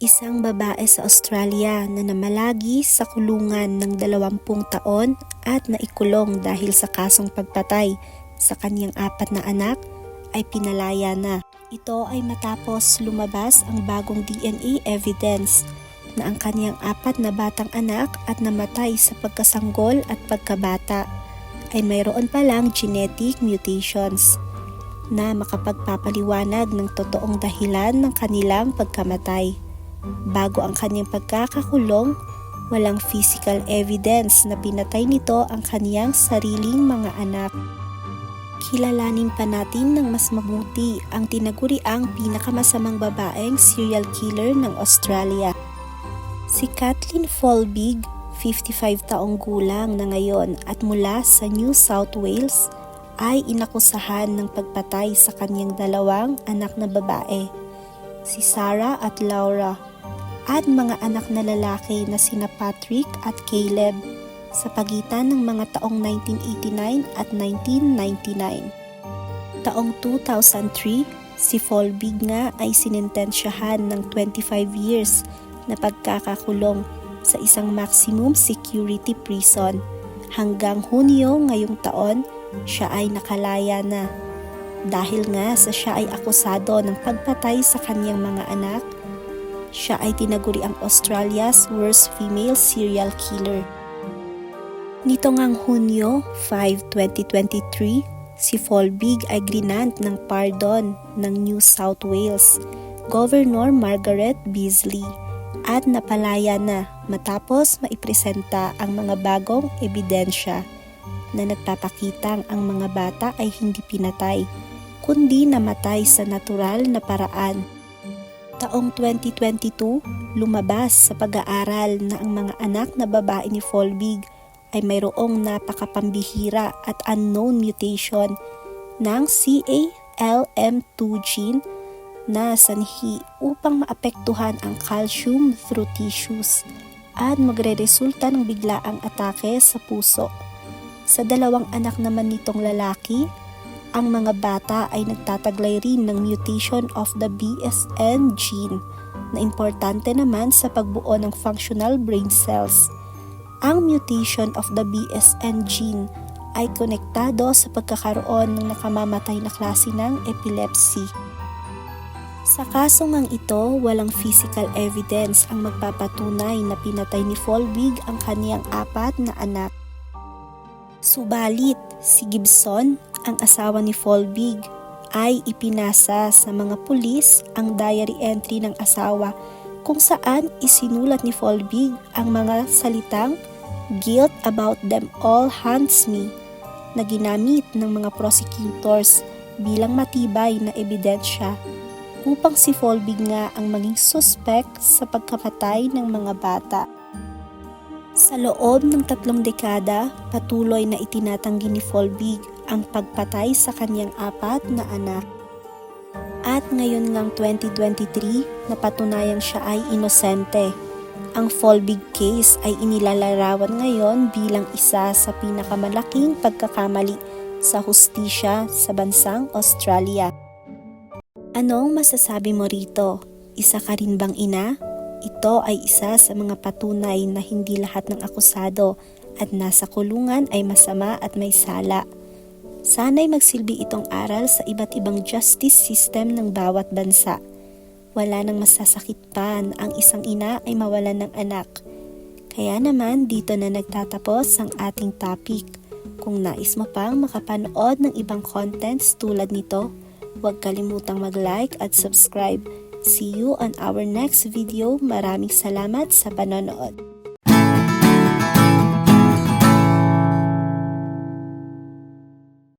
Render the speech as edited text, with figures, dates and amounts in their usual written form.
Isang babae sa Australia na namalagi sa kulungan ng 20 taon at naikulong dahil sa kasong pagpatay sa kanyang 4 na anak ay pinalaya na. Ito ay matapos lumabas ang bagong DNA evidence na ang kanyang 4 na batang anak at namatay sa pagkasanggol at pagkabata ay mayroon palang genetic mutations na makapagpapaliwanag ng totoong dahilan ng kanilang pagkamatay. Bago ang kanyang pagkakakulong, walang physical evidence na pinatay nito ang kanyang sariling mga anak. Kilalanin pa natin ng mas mabuti ang tinaguriang pinakamasamang babaeng serial killer ng Australia. Si Kathleen Folbig, 55 taong gulang na ngayon at mula sa New South Wales, ay inakusahan ng pagpatay sa kanyang 2 anak na babae, si Sarah at Laura, at mga anak na lalaki na sina Patrick at Caleb sa pagitan ng mga taong 1989 at 1999. Taong 2003, si Folbig nga ay sinintensyahan ng 25 years na pagkakakulong sa isang maximum security prison. Hanggang Hunyo ngayong taon, siya ay nakalaya na. Dahil nga sa siya ay akusado ng pagpatay sa kanyang mga anak, siya ay tinaguri ang Australia's worst female serial killer. Nito ngang Hunyo 5, 2023, si Folbig ay grinant ng pardon ng New South Wales Governor Margaret Beazley at napalaya na matapos maipresenta ang mga bagong ebidensya na nagpapakitang ang mga bata ay hindi pinatay, kundi namatay sa natural na paraan. Taong 2022, lumabas sa pag-aaral na ang mga anak na babae ni Folbig ay mayroong napakapambihira at unknown mutation ng CALM2 gene na sanhi upang maapektuhan ang calcium through tissues at magre-resulta ng biglaang atake sa puso. Sa 2 anak naman nitong lalaki, ang mga bata ay nagtataglay rin ng mutation of the BSN gene na importante naman sa pagbuo ng functional brain cells. Ang mutation of the BSN gene ay konektado sa pagkakaroon ng nakamamatay na klase ng epilepsy. Sa kaso ngang ito, walang physical evidence ang magpapatunay na pinatay ni Folbig ang kaniyang 4 na anak. Subalit, si Gibson, ang asawa ni Folbig, ay ipinasa sa mga pulis ang diary entry ng asawa kung saan isinulat ni Folbig ang mga salitang "Guilt about them all haunts me" na ginamit ng mga prosecutors bilang matibay na ebidensya upang si Folbig nga ang maging suspect sa pagkamatay ng mga bata. Sa loob ng 3 dekada, patuloy na itinatanggi ni Folbig ang pagpatay sa kanyang 4 na anak. At ngayon ngang 2023, napatunayang siya ay inosente. Ang Folbig case ay inilalarawan ngayon bilang isa sa pinakamalaking pagkakamali sa hustisya sa bansang Australia. Anong masasabi mo rito? Isa ka rin bang ina? Ito ay isa sa mga patunay na hindi lahat ng akusado at nasa kulungan ay masama at may sala. Sana'y magsilbi itong aral sa iba't ibang justice system ng bawat bansa. Wala nang masasakit pa na ang isang ina ay mawalan ng anak. Kaya naman dito na nagtatapos ang ating topic. Kung nais mo pang makapanood ng ibang contents tulad nito, huwag kalimutang mag-like at subscribe. See you on our next video. Maraming salamat sa panonood.